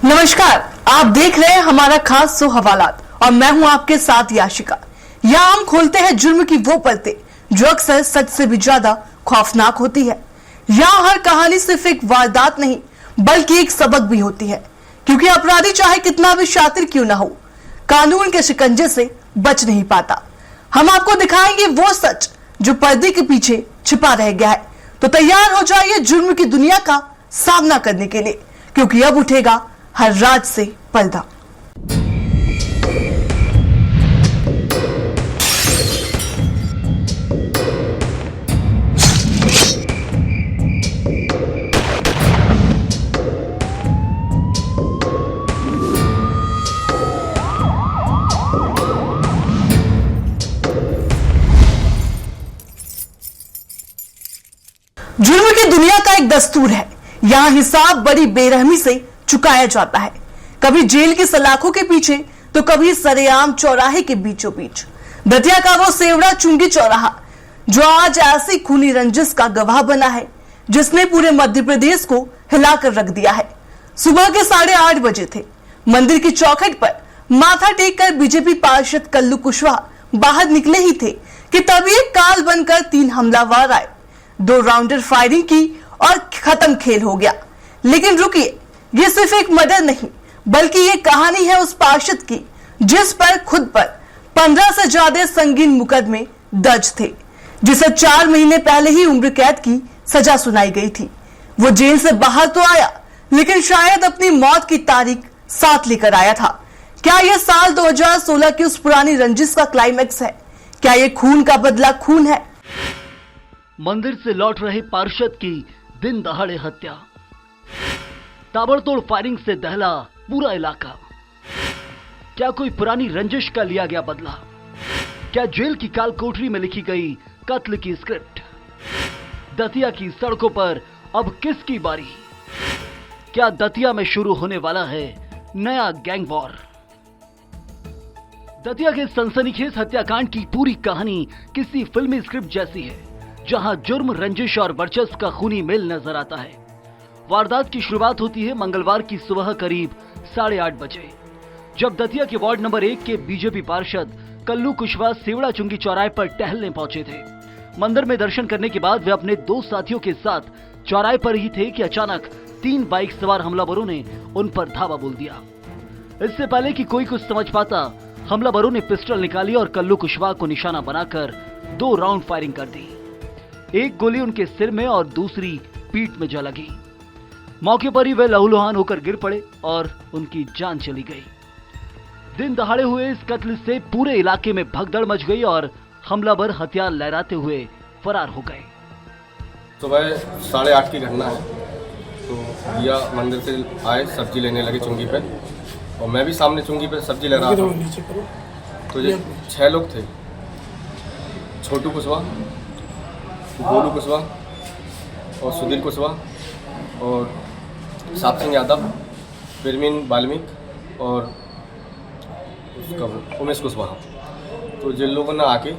नमस्कार, आप देख रहे हैं हमारा खास सो हवालात और मैं हूं आपके साथ याशिका। यहाँ हम खोलते हैं जुर्म की वो परतें जो अक्सर सच से भी ज्यादा खौफनाक होती है। यहाँ हर कहानी सिर्फ एक वारदात नहीं बल्कि एक सबक भी होती है, क्योंकि अपराधी चाहे कितना भी शातिर क्यों ना हो, कानून के शिकंजे से बच नहीं पाता। हम आपको दिखाएंगे वो सच जो पर्दे के पीछे छिपा रह गया है। तो तैयार हो जाइए जुर्म की दुनिया का सामना करने के लिए, क्योंकि अब उठेगा हर राज से पर्दा। जुर्म की दुनिया का एक दस्तूर है, यहाँ हिसाब बड़ी बेरहमी से चुकाया जाता है। कभी जेल की सलाखों के पीछे तो कभी सरेआम चौराहे के बीचों बीच। दतिया का वो सेवड़ा चुंगी चौराहा जो आज ऐसी खूनी रंजिश का गवाह बना है जिसने पूरे मध्य प्रदेश को हिलाकर रख दिया है। सुबह के 8:30 बजे थे। मंदिर की चौखट पर माथा टेक कर बीजेपी पार्षद कल्लू कुशवाहा बाहर निकले ही थे कि तभी एक काल बनकर 3 हमलावर आए। 2 राउंडर फायरिंग की और खत्म खेल हो गया। लेकिन रुकिए, ये सिर्फ एक मर्डर नहीं बल्कि ये कहानी है उस पार्षद की जिस पर खुद पर 15 से ज्यादा संगीन मुकदमे दर्ज थे, जिसे 4 महीने पहले ही उम्र कैद की सजा सुनाई गई थी। वो जेल से बाहर तो आया, लेकिन शायद अपनी मौत की तारीख साथ लेकर आया था। क्या यह साल 2016 की उस पुरानी रंजिश का क्लाइमैक्स है? क्या यह खून का बदला खून है? मंदिर से लौट रहे पार्षद की दिन दहाड़े हत्या, ताबड़तोड़ फायरिंग से दहला पूरा इलाका। क्या कोई पुरानी रंजिश का लिया गया बदला? क्या जेल की काल कोठरी में लिखी गई कत्ल की स्क्रिप्ट? दतिया की सड़कों पर अब किसकी बारी? क्या दतिया में शुरू होने वाला है नया गैंग वॉर? दतिया के सनसनीखेज हत्याकांड की पूरी कहानी किसी फिल्मी स्क्रिप्ट जैसी है, जहां जुर्म, रंजिश और वर्चस्व का खूनी मेल नजर आता है। वारदात की शुरुआत होती है मंगलवार की सुबह करीब 8:30 बजे, जब दतिया के वार्ड नंबर 1 के बीजेपी पार्षद कल्लू कुशवाहा सेवड़ा चुंगी चौराहे पर टहलने पहुंचे थे। मंदिर में दर्शन करने के बाद वे अपने 2 साथियों के साथ चौराहे पर ही थे कि अचानक 3 बाइक सवार हमलावरों ने उन पर धावा बोल दिया। इससे पहले कि कोई कुछ समझ पाता, हमलावरों ने पिस्टल निकाली और कल्लू कुशवाहा को निशाना बनाकर 2 राउंड फायरिंग कर दी। एक गोली उनके सिर में और दूसरी पीठ में जा लगी। मौके पर ही वे लहूलुहान होकर गिर पड़े और उनकी जान चली गई। दिन दहाड़े हुए इस कत्ल से पूरे इलाके में भगदड़ मच गई और हमलावर हथियार लहराते हुए फरार हो गए। सुबह 8:30 की घटना है। तो भैया मंदिर से आए, सब्जी लेने लगे चुंगी पे, और मैं भी सामने चुंगी पे सब्जी ले रहा था। तो ये 6 लोग थे। छोटू कुशवाहा, गोलू कुशवाहा और सुधीर कुशवाहा और साप सिंह यादव, परवीन वाल्मीकि और उसका उमेश कुशवाहा। तो जिन लोगों ने आके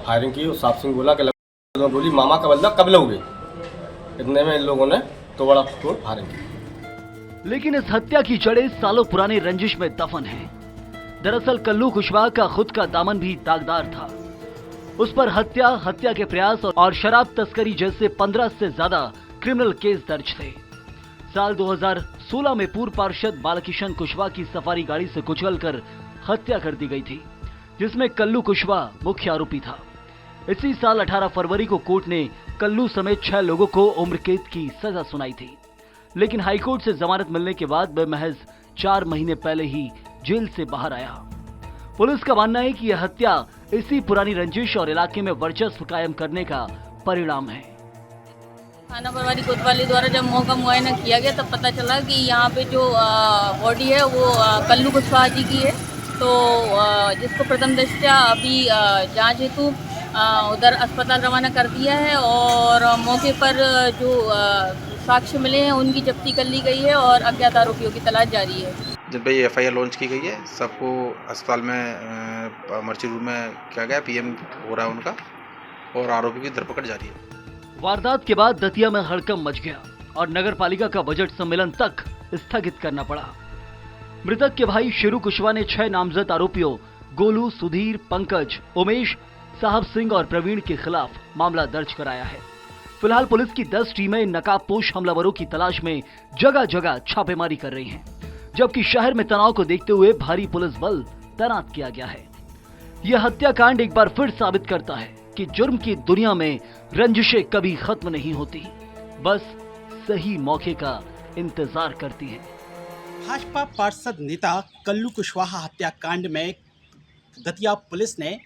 फायरिंग की, और साप सिंह बोला कि बोली मामा का बदला कब लोगे। इतने में इन लोगों ने तोड़ा तोड़ फायरिंग की। लेकिन इस हत्या की जड़ें सालों पुरानी रंजिश में दफन है। दरअसल कल्लू कुशवाहा का खुद का दामन भी दागदार था। उस पर हत्या के प्रयास और शराब तस्करी जैसे 15 से ज्यादा क्रिमिनल केस दर्ज थे। साल 2016 में पूर्व पार्षद बालकिशन कुशवाहा की सफारी गाड़ी से कुचलकर हत्या कर दी गई थी, जिसमें कल्लू कुशवाहा मुख्य आरोपी था। इसी साल 18 फरवरी को कोर्ट ने कल्लू समेत 6 लोगों को उम्र कैद की सजा सुनाई थी, लेकिन हाईकोर्ट से जमानत मिलने के बाद वह महज 4 महीने पहले ही जेल से बाहर आया। पुलिस का मानना है कि यह हत्या इसी पुरानी रंजिश और इलाके में वर्चस्व कायम करने का परिणाम है। थाना प्रभारी कोतवाली द्वारा जब मौका मुआयना किया गया तब पता चला कि यहाँ पे जो बॉडी है वो कल्लू कुशवाहा जी की है। तो जिसको प्रथम दृष्टया अभी जांच हेतु उधर अस्पताल रवाना कर दिया है, और मौके पर जो साक्ष्य मिले हैं उनकी जब्ती कर ली गई है और अज्ञात आरोपियों की तलाश जारी है। जिन पर FIR लॉन्च की गई है, सबको अस्पताल में मर्ची रूम में किया गया, PM हो रहा है उनका, और आरोपी की धरपकड़ जारी है। वारदात के बाद दतिया में हड़कंप मच गया और नगर पालिका का बजट सम्मेलन तक स्थगित करना पड़ा। मृतक के भाई शेरू कुशवाहा ने 6 नामजद आरोपियों गोलू, सुधीर, पंकज, उमेश, साहब सिंह और प्रवीण के खिलाफ मामला दर्ज कराया है। फिलहाल पुलिस की 10 टीमें नकाबपोश हमलावरों की तलाश में जगह जगह छापेमारी कर रही हैं, जबकि शहर में तनाव को देखते हुए भारी पुलिस बल तैनात किया गया है। यह हत्याकांड एक बार फिर साबित करता है कि जुर्म की दुनिया में रंजिशें कभी खत्म नहीं होती, बस सही मौके का इंतजार करती हैं। भाजपा पार्षद नेता कल्लू कुशवाहा हत्याकांड में दतिया पुलिस ने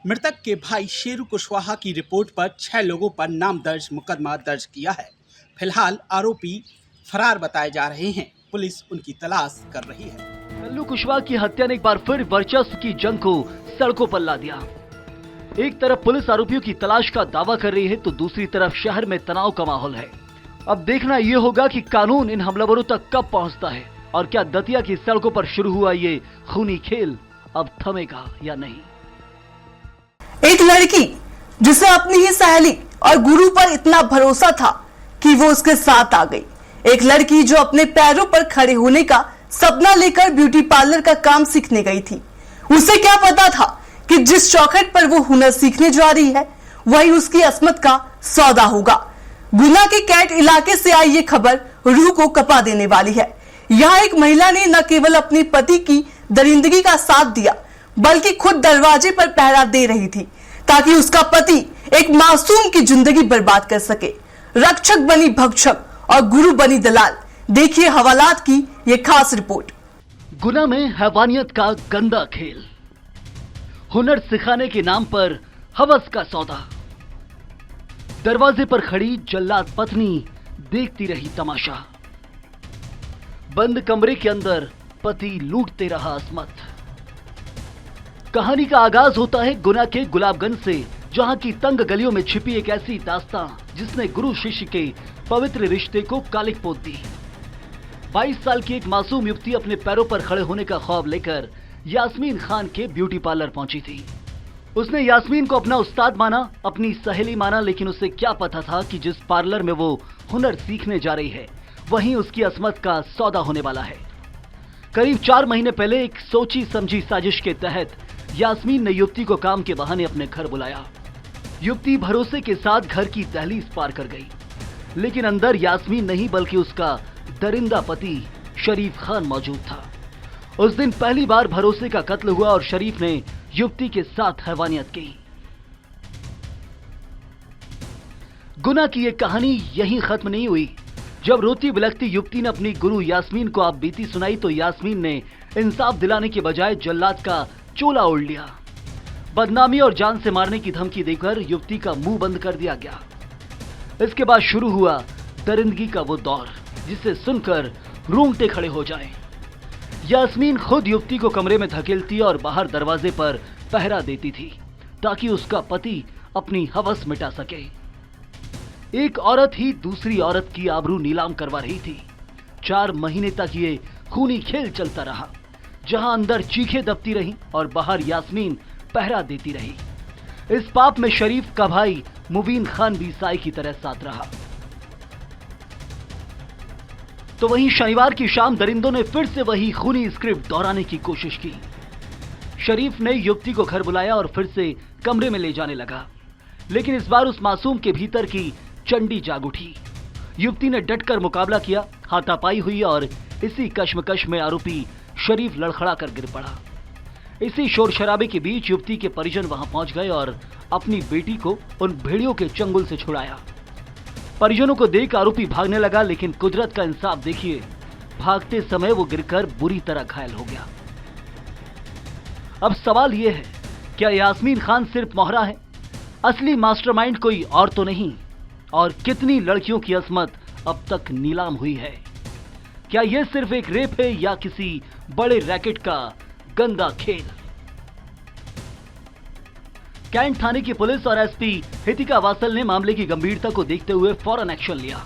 मृतक के भाई शेरू कुशवाहा की रिपोर्ट पर 6 लोगों पर नामदर्ज मुकदमा दर्ज किया है। फिलहाल आरोपी फरार बताए जा रहे हैं, पुलिस उनकी तलाश कर रही है। कल्लू कुशवाहा की हत्या ने एक बार फिर वर्चस्व की जंग को सड़कों पर ला दिया। एक तरफ पुलिस आरोपियों की तलाश का दावा कर रही है तो दूसरी तरफ शहर में तनाव का माहौल है। अब देखना यह होगा कि कानून इन हमलावरों तक कब पहुंचता है और क्या दतिया की सड़कों पर शुरू हुआ ये खूनी खेल अब थमेगा या नहीं। एक लड़की जिसे अपनी ही सहेली और गुरु पर इतना भरोसा था कि वो उसके साथ आ गई। एक लड़की जो अपने पैरों पर खड़े होने का सपना लेकर ब्यूटी पार्लर का काम सीखने गई थी। उसे क्या पता था कि जिस चौखट पर वो हुनर सीखने जा रही है वही उसकी अस्मत का सौदा होगा। गुना के कैट इलाके से आई ये खबर रूह को कपा देने वाली है। यहाँ एक महिला ने न केवल अपने पति की दरिंदगी का साथ दिया बल्कि खुद दरवाजे पर पहरा दे रही थी ताकि उसका पति एक मासूम की जिंदगी बर्बाद कर सके। रक्षक बनी भक्षक और गुरु बनी दलाल। देखिए हवालात की ये खास रिपोर्ट। गुना में हैवानियत का गंदा खेल, हुनर सिखाने के नाम पर हवस का सौदा। दरवाजे पर खड़ी जल्लाद पत्नी देखती रही तमाशा। बंद कमरे के अंदर पति लूटते रहा अस्मत। कहानी का आगाज होता है गुना के गुलाबगंज से, जहां की तंग गलियों में छिपी एक ऐसी दास्तां जिसने गुरु शिष्य के पवित्र रिश्ते को कालिक पोत दी। 22 साल की एक मासूम युवती अपने पैरों पर खड़े होने का ख्वाब लेकर यास्मीन खान के ब्यूटी पार्लर पहुंची थी। उसने यास्मीन को अपना उस्ताद माना, अपनी सहेली माना, लेकिन उसे क्या पता था कि जिस पार्लर में वो हुनर सीखने जा रही है वहीं उसकी अस्मत का सौदा होने वाला है। करीब 4 महीने पहले एक सोची समझी साजिश के तहत यास्मीन ने युवती को काम के बहाने अपने घर बुलाया। युवती भरोसे के साथ घर की दहलीज पार कर गई, लेकिन अंदर यास्मीन नहीं बल्कि उसका दरिंदा पति शरीफ खान मौजूद था। उस दिन पहली बार भरोसे का कत्ल हुआ और शरीफ ने युवती के साथ हैवानियत की। गुना की यह कहानी यहीं खत्म नहीं हुई। जब रोती बिलखती युवती ने अपनी गुरु यास्मीन को आप बीती सुनाई तो यास्मीन ने इंसाफ दिलाने के बजाय जल्लाद का चोला ओढ़ लिया। बदनामी और जान से मारने की धमकी देकर युवती का मुंह बंद कर दिया गया। इसके बाद शुरू हुआ दरिंदगी का वो दौर जिसे सुनकर रोंगटे खड़े हो जाएं। यास्मीन खुद युवती को कमरे में धकेलती और बाहर दरवाजे पर पहरा देती थी ताकि उसका पति अपनी हवस मिटा सके। एक औरत ही दूसरी औरत की आबरू नीलाम करवा रही थी। 4 महीने तक ये खूनी खेल चलता रहा, जहां अंदर चीखें दबती रहीं और बाहर यास्मीन पहरा देती रही। इस पाप में शरीफ का भाई मुबीन खान भी साई की तरह साथ रहा। तो वहीं शनिवार की शाम दरिंदों ने फिर से वही खूनी स्क्रिप्ट दोहराने की कोशिश की। शरीफ ने युवती को घर बुलाया और फिर से कमरे में ले जाने लगा, लेकिन इस बार उस मासूम के भीतर की चंडी जाग उठी। युवती ने डटकर मुकाबला किया, हाथापाई हुई और इसी कश्मकश में आरोपी शरीफ लड़खड़ा कर गिर पड़ा। इसी शोर शराबे के बीच युवती के परिजन वहां पहुंच गए और अपनी बेटी को उन भेड़ियों के चंगुल से छुड़ाया। परिजनों को देख आरोपी भागने लगा, लेकिन कुदरत का इंसाफ देखिए, भागते समय वो गिरकर बुरी तरह घायल हो गया। अब सवाल यह है, क्या यास्मीन खान सिर्फ मोहरा है? असली मास्टरमाइंड कोई और तो नहीं? और कितनी लड़कियों की अस्मत अब तक नीलाम हुई है? क्या यह सिर्फ एक रेप है या किसी बड़े रैकेट का गंदा खेल? कैंट थाने की पुलिस और एसपी हितिका वासल ने मामले की गंभीरता को देखते हुए फौरन एक्शन लिया।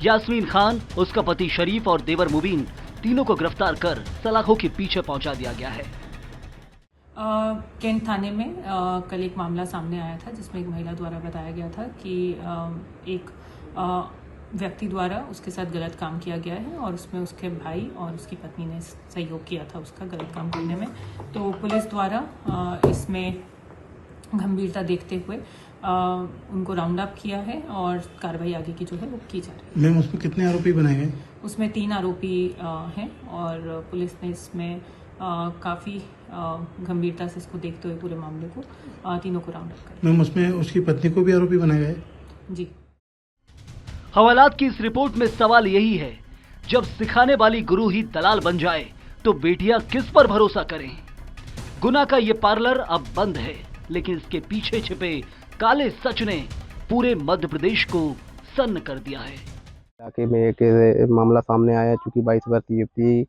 यास्मीन खान, उसका पति शरीफ और देवर मुबीन, तीनों को गिरफ्तार कर सलाखों के पीछे पहुंचा दिया गया है। कैंट थाने में कल एक मामला सामने आया था जिसमें एक महिला द्वारा बताया गया था कि एक व्यक्ति द्वारा उसके साथ गलत काम किया गया है और उसमें उसके भाई और उसकी पत्नी ने सहयोग किया था उसका गलत काम करने में। तो पुलिस द्वारा इसमें गंभीरता देखते हुए उनको राउंड अप किया है और कार्रवाई आगे की जो है वो की जा रही है। मैम उसमें कितने आरोपी बनाए गए? उसमें 3 आरोपी हैं और पुलिस ने इसमें काफ़ी गंभीरता से इसको देखते हुए पूरे मामले को तीनों को राउंड अप कर। मैम उसमें उसकी पत्नी को भी आरोपी बनाया गए? जी। हवालात की इस रिपोर्ट में सवाल यही है, जब सिखाने वाली गुरु ही दलाल बन जाए तो बेटियां किस पर भरोसा करें? गुना का ये पार्लर अब बंद है, लेकिन इसके पीछे छिपे काले सच ने पूरे मध्य प्रदेश को सन्न कर दिया है। इलाके में एक मामला सामने आया, चूंकि 22 वर्षीय युवती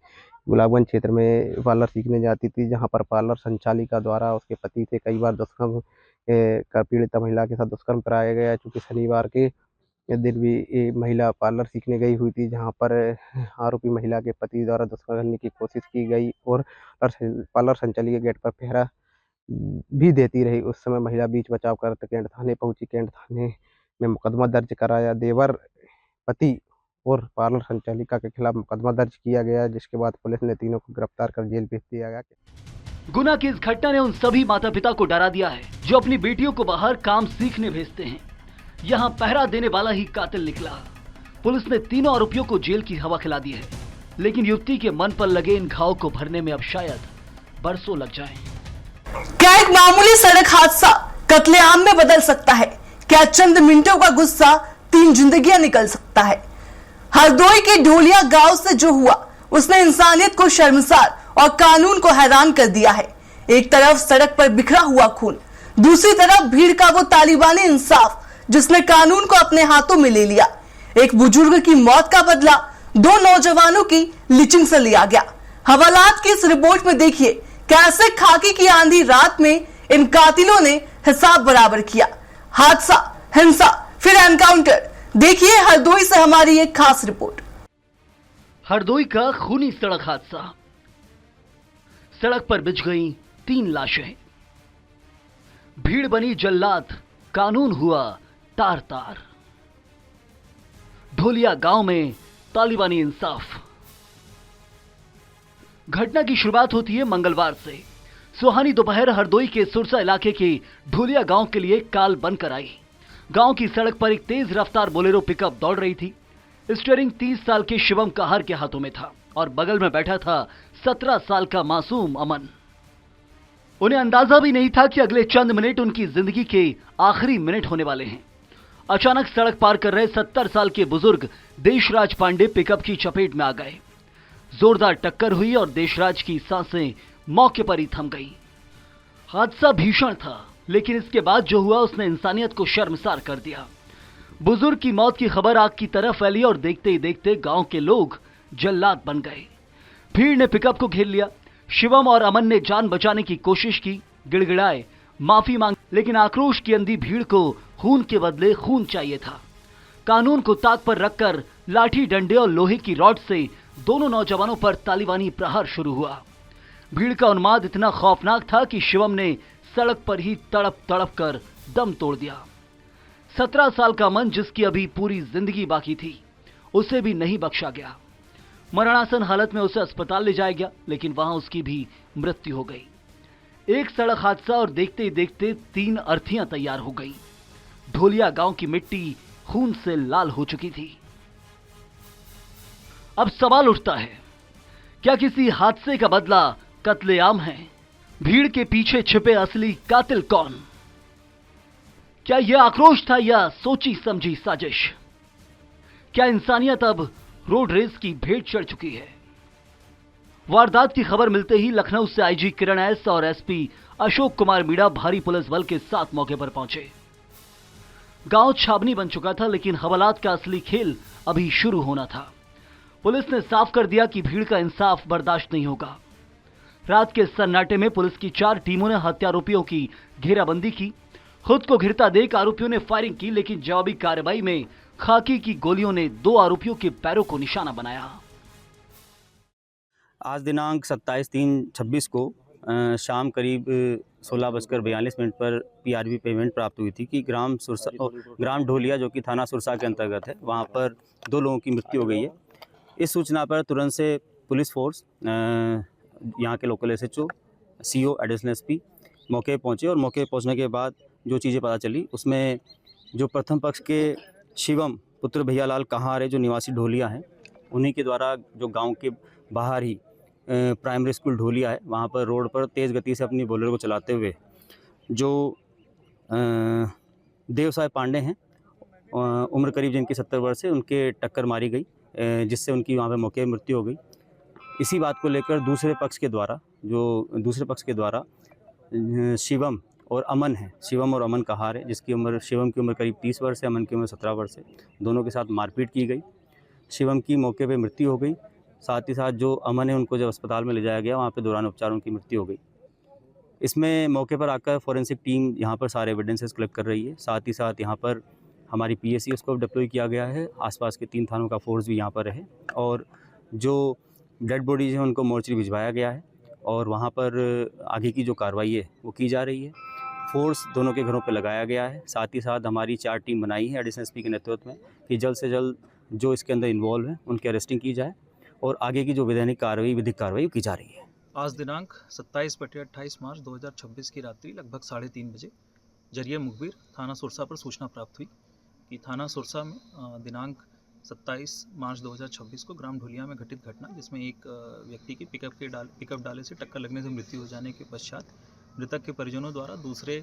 गुलाबगंज क्षेत्र में पार्लर सीखने जाती थी, जहां पर पार्लर संचालिका द्वारा उसके पति से कई बार दुष्कर्म कर पीड़ित महिला के साथ दुष्कर्म कराया गया। चूंकि शनिवार के दिन भी ये महिला पार्लर सीखने गई हुई थी, जहां पर आरोपी महिला के पति द्वारा दुष्कर्म करने की कोशिश की गई और पार्लर संचालिका गेट पर पहरा भी देती रही। उस समय महिला बीच बचाव कर कैंट थाने पहुंची। कैंट थाने में मुकदमा दर्ज कराया। देवर, पति और पार्लर संचालिका के खिलाफ मुकदमा दर्ज किया गया, जिसके बाद पुलिस ने तीनों को गिरफ्तार कर जेल भेज दिया गया। गुना की इस घटना ने उन सभी माता पिता को डरा दिया है जो अपनी बेटियों को बाहर काम सीखने भेजते हैं। यहाँ पहरा देने वाला ही कातिल निकला। पुलिस ने तीनों आरोपियों को जेल की हवा खिला दी है, लेकिन युवती के मन पर लगे इन घाव को भरने में अब शायद बरसों लग जाएं। क्या एक मामूली सड़क हादसा कत्लेआम में बदल सकता है? क्या चंद मिनटों का गुस्सा 3 जिंदगियां निकल सकता है? हरदोई के ढोलिया गांव से जो हुआ उसने इंसानियत को शर्मसार और कानून को हैरान कर दिया है। एक तरफ सड़क पर बिखरा हुआ खून, दूसरी तरफ भीड़ का वो तालिबानी इंसाफ जिसने कानून को अपने हाथों में ले लिया। एक बुजुर्ग की मौत का बदला 2 नौजवानों की लिचिंग से लिया गया। हवालात की इस रिपोर्ट में देखिए कैसे खाकी की आंधी रात में इन कातिलों ने हिसाब बराबर किया। हादसा, हिंसा, फिर एनकाउंटर। देखिए हरदोई से हमारी एक खास रिपोर्ट। हरदोई का खूनी सड़क हादसा। सड़क पर बिछ गई 3 लाशें। भीड़ बनी जल्लाद, कानून हुआ तार तार। ढोलिया गांव में तालिबानी इंसाफ। घटना की शुरुआत होती है मंगलवार से। सुहानी दोपहर हरदोई के सुरसा इलाके के ढोलिया गांव के लिए काल बनकर आई। गांव की सड़क पर एक तेज रफ्तार बोलेरो पिकअप दौड़ रही थी। स्टीयरिंग 30 साल के शिवम कहार के हाथों में था और बगल में बैठा था 17 साल का मासूम अमन। उन्हें अंदाजा भी नहीं था कि अगले चंद मिनट उनकी जिंदगी के आखिरी मिनट होने वाले हैं। अचानक सड़क पार कर रहे 70 साल के बुजुर्ग देशराज पांडे पिकअप की चपेट में आ गए। जोरदार टक्कर हुई और देशराज की सांसें मौके पर ही थम गई। हादसा भीषण था, लेकिन इसके बाद जो हुआ उसने इंसानियत को शर्मसार कर दिया। बुजुर्ग की मौत की खबर आग की तरह फैली और देखते ही देखते गांव के लोग जल्लाद बन गए। भीड़ ने पिकअप को घेर लिया। शिवम और अमन ने जान बचाने की कोशिश की, गिड़गिड़ाए, माफी मांगी, लेकिन आक्रोश की अंधी भीड़ को खून के बदले खून चाहिए था। कानून को ताक पर रखकर लाठी, डंडे और लोहे की रॉड से दोनों नौजवानों पर तालिबानी प्रहार शुरू हुआ। भीड़ का उन्माद इतना खौफनाक था कि शिवम ने सड़क पर ही तड़प तड़प कर दम तोड़ दिया। 17 साल का अमन, जिसकी अभी पूरी जिंदगी बाकी थी, उसे भी नहीं बख्शा गया। मरणासन हालत में उसे अस्पताल ले जाया गया, लेकिन वहां उसकी भी मृत्यु हो गई। एक सड़क हादसा और देखते ही देखते 3 अर्थियां तैयार हो गई। ढोलिया गांव की मिट्टी खून से लाल हो चुकी थी। अब सवाल उठता है, क्या किसी हादसे का बदला कत्लेआम है? भीड़ के पीछे छिपे असली कातिल कौन? क्या यह आक्रोश था या सोची समझी साजिश? क्या इंसानियत अब रोड रेस की भेंट चढ़ चुकी है? वारदात की खबर मिलते ही लखनऊ से आईजी किरण एस और एसपी अशोक कुमार मीणा भारी पुलिस बल के साथ मौके पर पहुंचे। गांव छावनी बन चुका था, लेकिन हवालात का असली खेल अभी शुरू होना था। पुलिस ने साफ कर दिया कि भीड़ का इंसाफ बर्दाश्त नहीं होगा। रात के सन्नाटे में पुलिस की 4 टीमों ने हत्यारोपियों की घेराबंदी की। खुद को घिरता देख आरोपियों ने फायरिंग की, लेकिन जवाबी कार्रवाई में खाकी की गोलियों ने 2 आरोपियों के पैरों को निशाना बनाया। आज दिनांक 27/3/26 को शाम करीब 16:42 पर पीआरबी पेमेंट प्राप्त हुई थी कि ग्राम ढोलिया जो कि थाना सुरसा के अंतर्गत है, वहाँ पर 2 लोगों की मृत्यु हो गई है। इस सूचना पर तुरंत से पुलिस फोर्स, यहाँ के local SHO, CO, additional SP मौके पे पहुँचे और मौके पे पहुँचने के बाद जो चीज़ें पता चली उसमें जो प्रथम पक्ष के शिवम पुत्र भैयालाल कहार है जो निवासी ढोलिया हैं, उन्हीं के द्वारा जो गांव के बाहर ही प्राइमरी स्कूल ढोलिया है वहां पर रोड पर तेज़ गति से अपनी बोलेरो को चलाते हुए जो देव साहब पांडे हैं, उम्र करीब जिनकी 70 वर्ष है, उनके टक्कर मारी गई, जिससे उनकी वहाँ पर मौके पर मृत्यु हो गई। इसी बात को लेकर दूसरे पक्ष के द्वारा शिवम और अमन है, शिवम और अमन कहार है, शिवम की उम्र करीब 30 वर्ष है, अमन की उम्र 17 वर्ष है, दोनों के साथ मारपीट की गई। शिवम की मौके पे मृत्यु हो गई। साथ ही साथ जो अमन है उनको जब अस्पताल में ले जाया गया वहाँ पे दौरान उपचार उनकी मृत्यु हो गई। इसमें मौके पर आकर फॉरेंसिक टीम यहाँ पर सारे एविडेंसेस कलेक्ट कर रही है। साथ ही साथ यहाँ पर हमारी पीएससी उसको डिप्लॉय किया गया है, आसपास के 3 थानों का फोर्स भी यहाँ पर है और जो डेड बॉडीज हैं उनको मोर्चरी भिजवाया गया है और वहाँ पर आगे की जो कार्रवाई है वो की जा रही है। फोर्स दोनों के घरों पर लगाया गया है। साथ ही साथ हमारी 4 टीम बनाई है एडिशनल एसपी के नेतृत्व में कि जल्द से जल्द जो इसके अंदर इन्वॉल्व हैं उनकी अरेस्टिंग की जाए और आगे की जो विधिक कार्रवाई की जा रही है। आज दिनांक 27/28 मार्च 2026 की रात्रि लगभग 3:30 बजे जरिए मुखबिर थाना सुरसा पर सूचना प्राप्त हुई कि थाना सुरसा में दिनांक 27 मार्च 2026 को ग्राम ढोलिया में घटित घटना जिसमें एक व्यक्ति की पिकअप डाले से टक्कर लगने से मृत्यु हो जाने के पश्चात मृतक के परिजनों द्वारा दूसरे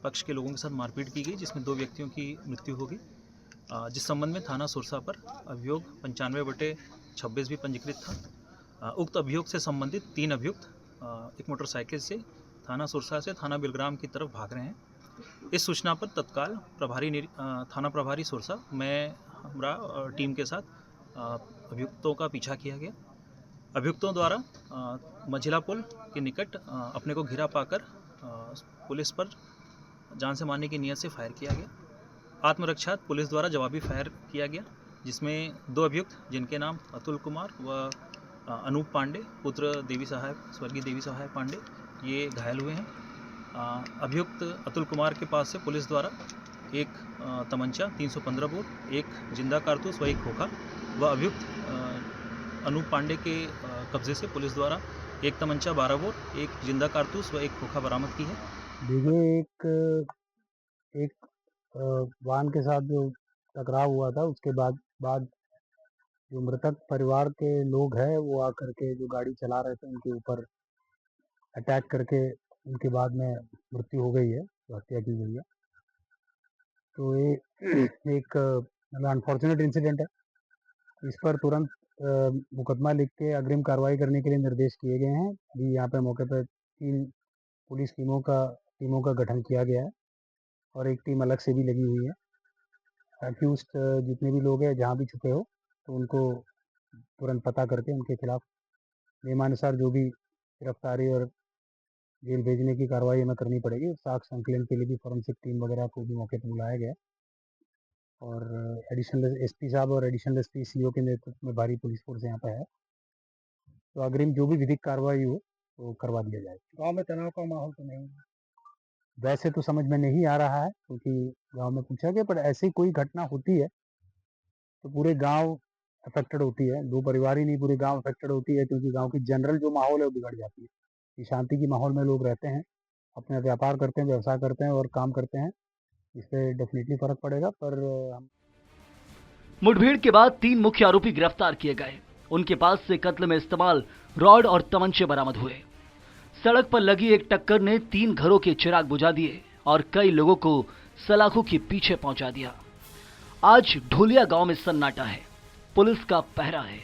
पक्ष के लोगों के साथ मारपीट की गई जिसमें 2 व्यक्तियों की मृत्यु हो गई। जिस संबंध में थाना सुरसा पर अभियोग 95/26 भी पंजीकृत था। उक्त अभियोग से संबंधित 3 अभियुक्त एक मोटरसाइकिल से थाना सुरसा से थाना बिलग्राम की तरफ भाग रहे हैं। इस सूचना पर तत्काल थाना प्रभारी सुरसा मैं हमारा टीम के साथ अभियुक्तों का पीछा किया गया। अभियुक्तों द्वारा मंझिला पुल के निकट अपने को घिरा पाकर पुलिस पर जान से मारने की नीयत से फायर किया गया। आत्मरक्षार्थ पुलिस द्वारा जवाबी फायर किया गया जिसमें 2 अभियुक्त जिनके नाम अतुल कुमार व अनूप पांडे पुत्र स्वर्गीय देवी सहाय पांडे ये घायल हुए हैं। अभियुक्त अतुल कुमार के पास से पुलिस द्वारा एक तमंचा 315 बोर, एक जिंदा कारतूस व एक खोखा व अभियुक्त अनूप पांडे के कब्जे से पुलिस द्वारा एक तमंचा 12 बोर, एक जिंदा कारतूस व एक खोखा बरामद की है। देखिए एक वाहन के साथ जो टकराव हुआ था उसके बाद जो मृतक परिवार के लोग हैं वो आकर के जो गाड़ी चला रहे थे उनके ऊपर अटैक करके उनके बाद में मृत्यु हो गई है, हत्या की गई है। तो ये एक अनफॉर्चुनेट इंसिडेंट है। इस पर तुरंत मुकदमा लिख के अग्रिम कार्रवाई करने के लिए निर्देश किए गए हैं। अभी यहाँ पे मौके पर 3 पुलिस टीमों का गठन किया गया है और एक टीम अलग से भी लगी हुई है। अक्यूज्ड जितने भी लोग हैं जहाँ भी छुपे हो तो उनको तुरंत पता करके उनके खिलाफ नियमानुसार जो भी गिरफ्तारी और जेल भेजने की कार्रवाई हमें करनी पड़ेगी। साक्ष्य संकलन के लिए भी फॉरेंसिक टीम वगैरह को भी मौके पर बुलाया गया और एडिशनल एसपी साहब और एडिशनल एसपी सीओ के नेतृत्व में भारी पुलिस फोर्स यहाँ पर है। तो अग्रिम जो भी विधिक कार्रवाई हो वो करवा दिया जाएगा। गाँव में तनाव का माहौल तो नहीं, वैसे तो समझ में नहीं आ रहा है क्योंकि गांव में पूछा गया, पर ऐसी कोई घटना होती है तो पूरे गांव अफेक्टेड होती है। 2 परिवार ही नहीं, पूरे गांव अफेक्टेड होती है क्योंकि गांव की जनरल जो माहौल है वो बिगड़ जाती है। कि शांति की माहौल में लोग रहते हैं, अपना व्यापार करते हैं, व्यवसाय करते हैं और काम करते हैं, इससे डेफिनेटली फर्क पड़ेगा। पर मुठभेड़ के बाद 3 मुख्य आरोपी गिरफ्तार किए गए। उनके पास से कत्ल में इस्तेमाल रॉड और तमंचे बरामद हुए। सड़क पर लगी एक टक्कर ने 3 घरों के चिराग बुझा दिए और कई लोगों को सलाखों के पीछे पहुंचा दिया। आज ढोलिया गांव में सन्नाटा है, पुलिस का पहरा है।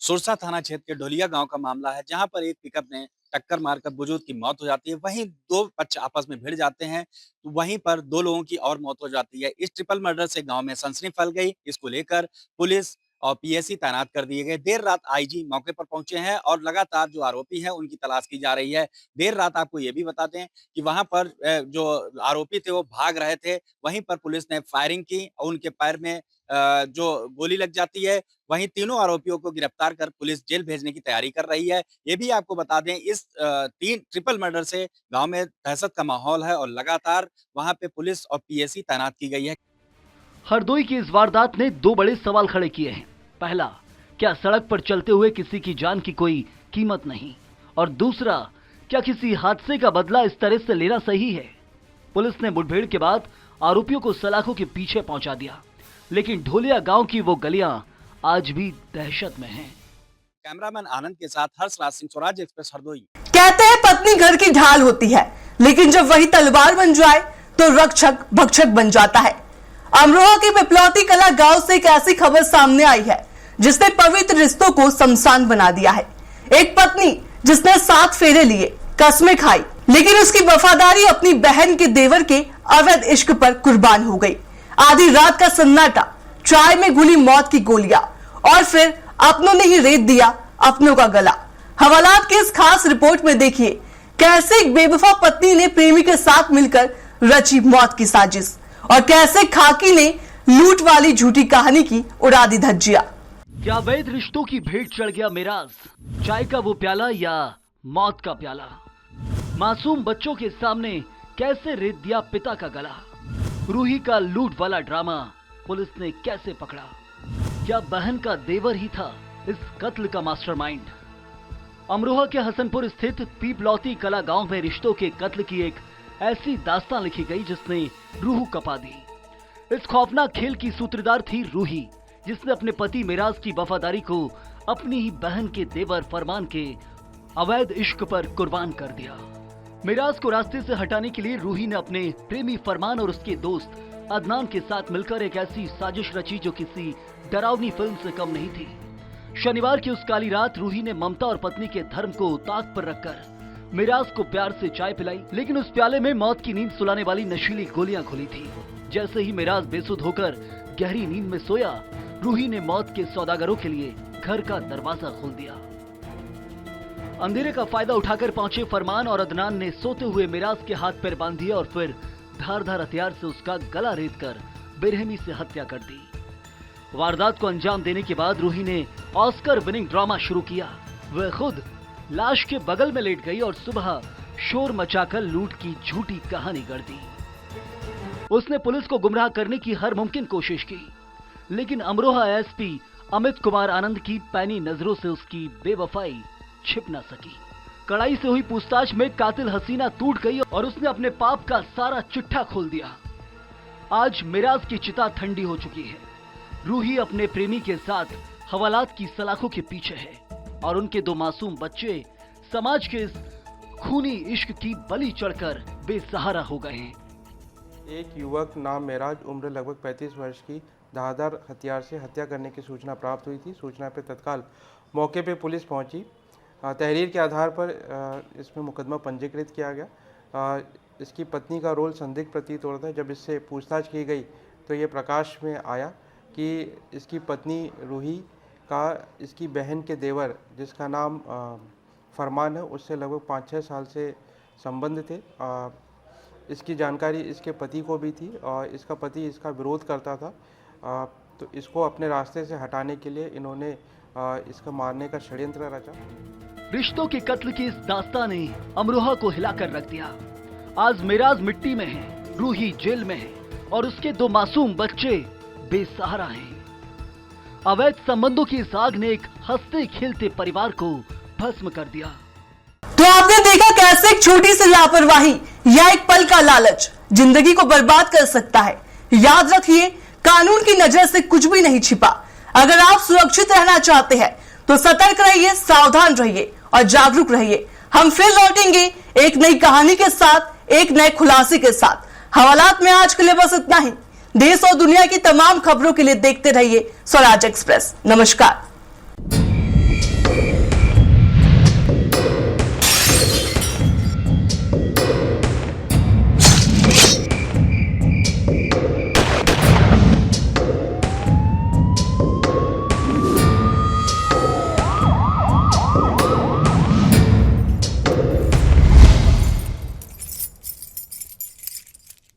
सुरसा थाना क्षेत्र के ढोलिया गांव का मामला है जहां पर एक पिकअप ने टक्कर मारकर बुजुर्ग की मौत हो जाती है। वहीं 2 पक्ष आपस में भिड़ जाते हैं तो वहीं पर 2 लोगों की और मौत हो जाती है। इस ट्रिपल मर्डर से गांव में सनसनी फैल गई। इसको लेकर पुलिस और पीएससी तैनात कर दिए गए। देर रात आईजी मौके पर पहुंचे हैं और लगातार जो आरोपी हैं उनकी तलाश की जा रही है। देर रात आपको ये भी बता दें कि वहां पर जो आरोपी थे वो भाग रहे थे, वहीं पर पुलिस ने फायरिंग की और उनके पैर में जो गोली लग जाती है। वहीं तीनों आरोपियों को गिरफ्तार कर पुलिस जेल भेजने की तैयारी कर रही है। ये भी आपको बता दें इस ट्रिपल मर्डर से गांव में दहशत का माहौल है और लगातार वहां पे पुलिस और पीएससी तैनात की गई है। हरदोई की इस वारदात ने दो बड़े सवाल खड़े किए हैं। पहला, क्या सड़क पर चलते हुए किसी की जान की कोई कीमत नहीं, और दूसरा, क्या किसी हादसे का बदला इस तरह से लेना सही है। पुलिस ने मुठभेड़ के बाद आरोपियों को सलाखों के पीछे पहुंचा दिया, लेकिन ढोलिया गांव की वो गलियां आज भी दहशत में हैं। कैमरामैन आनंद के साथ हर्षराज सिंह, स्वराज एक्सप्रेस, हरदोई। कहते हैं पत्नी घर की ढाल होती है, लेकिन जब वही तलवार बन जाए तो रक्षक भक्षक बन जाता है। अमरोहा के पिपलौती कला गांव से एक ऐसी खबर सामने आई है जिसने पवित्र रिश्तों को शमशान बना दिया है। एक पत्नी जिसने 7 फेरे लिए, कस्में खाई, लेकिन उसकी वफादारी अपनी बहन के देवर के अवैध इश्क पर कुर्बान हो गई। आधी रात का सन्नाटा, चाय में घुली मौत की गोलियां और फिर अपनों ने ही रेत दिया अपनों का गला। हवालात की इस खास रिपोर्ट में देखिए कैसे एक बेवफा पत्नी ने प्रेमी के साथ मिलकर रची मौत की साजिश और कैसे खाकी ने लूट वाली झूठी कहानी की उड़ा दी धज्जियां। क्या अवैध रिश्तों की भेंट चढ़ गया मिराज? चाय का वो प्याला या मौत का प्याला? मासूम बच्चों के सामने कैसे रेत दिया पिता का गला? रूही का लूट वाला ड्रामा पुलिस ने कैसे पकड़ा? क्या बहन का देवर ही था इस कत्ल का मास्टरमाइंड? अमरोहा के हसनपुर स्थित पीपलौती कला गांव में रिश्तों के कत्ल की एक ऐसी दास्तान लिखी गई जिसने रूह कपा दी। इस खौफनाक खेल की सूत्रधार थी रूही, जिसने अपने पति मिराज की वफादारी को अपनी ही बहन के देवर फरमान के अवैध इश्क पर कुर्बान कर दिया। मिराज को रास्ते से हटाने के लिए रूही ने अपने प्रेमी फरमान और उसके दोस्त अदनान के साथ मिलकर एक ऐसी साजिश रची जो किसी डरावनी फिल्म से कम नहीं थी। शनिवार की उस काली रात रूही ने ममता और पत्नी के धर्म को ताक पर रखकर मिराज को प्यार से चाय पिलाई, लेकिन उस प्याले में मौत की नींद सुलाने वाली नशीली गोलियां घुली थी। जैसे ही मिराज बेसुध होकर गहरी नींद में सोया, रूही ने मौत के सौदागरों के लिए घर का दरवाजा खोल दिया। अंधेरे का फायदा उठाकर पहुंचे फरमान और अदनान ने सोते हुए मिराज के हाथ पैर बांध दिए और फिर धारदार हथियार से उसका गला रेतकर बेरहमी से हत्या कर दी। वारदात को अंजाम देने के बाद रूही ने ऑस्कर विनिंग ड्रामा शुरू किया। वह खुद लाश के बगल में लेट गई और सुबह शोर मचाकर लूट की झूठी कहानी गढ़ दी। उसने पुलिस को गुमराह करने की हर मुमकिन कोशिश की, लेकिन अमरोहा एसपी अमित कुमार आनंद की पैनी नजरों से उसकी बेवफाई छिप न सकी। कड़ाई से हुई पूछताछ में कातिल हसीना टूट गई और उसने अपने पाप का सारा चिट्ठा खोल दिया। आज मिराज की चिता ठंडी हो चुकी है। रूही अपने प्रेमी के साथ हवालात की सलाखों के पीछे है और उनके 2 मासूम बच्चे समाज के इस खूनी इश्क की बलि चढ़कर बेसहारा हो गए हैं। एक युवक नाम मेराज, उम्र लगभग 35 वर्ष की, धारदार हथियार से हत्या करने की सूचना प्राप्त हुई थी। सूचना पर तत्काल मौके पर पुलिस पहुंची। तहरीर के आधार पर इसमें मुकदमा पंजीकृत किया गया। इसकी पत्नी का रोल संदिग्ध प्रतीत हो रहा था। जब इससे पूछताछ की गई तो ये प्रकाश में आया कि इसकी पत्नी रूही का इसकी बहन के देवर, जिसका नाम फरमान है, उससे लगभग 5-6 साल से संबंध थे। इसकी जानकारी इसके पति को भी थी और इसका पति इसका विरोध करता था। तो इसको अपने रास्ते से हटाने के लिए इन्होंने इसका मारने का षड्यंत्र रचा। रिश्तों के कत्ल की इस दास्तान ने अमरोहा को हिलाकर रख दिया। आज मिराज मिट्टी में है, रूही जेल में है और उसके 2 मासूम बच्चे बेसहारा हैं। अवैध संबंधों की इस आग ने एक हंसते खेलते परिवार को भस्म कर दिया। तो आपने देखा कैसे एक छोटी सी लापरवाही या एक पल का लालच जिंदगी को बर्बाद कर सकता है। याद रखिए, कानून की नजर से कुछ भी नहीं छिपा। अगर आप सुरक्षित रहना चाहते हैं तो सतर्क रहिए, सावधान रहिए और जागरूक रहिए। हम फिर लौटेंगे एक नई कहानी के साथ, एक नए खुलासे के साथ। हवालात में आज के लिए बस इतना ही। देश और दुनिया की तमाम खबरों के लिए देखते रहिए स्वराज एक्सप्रेस। नमस्कार।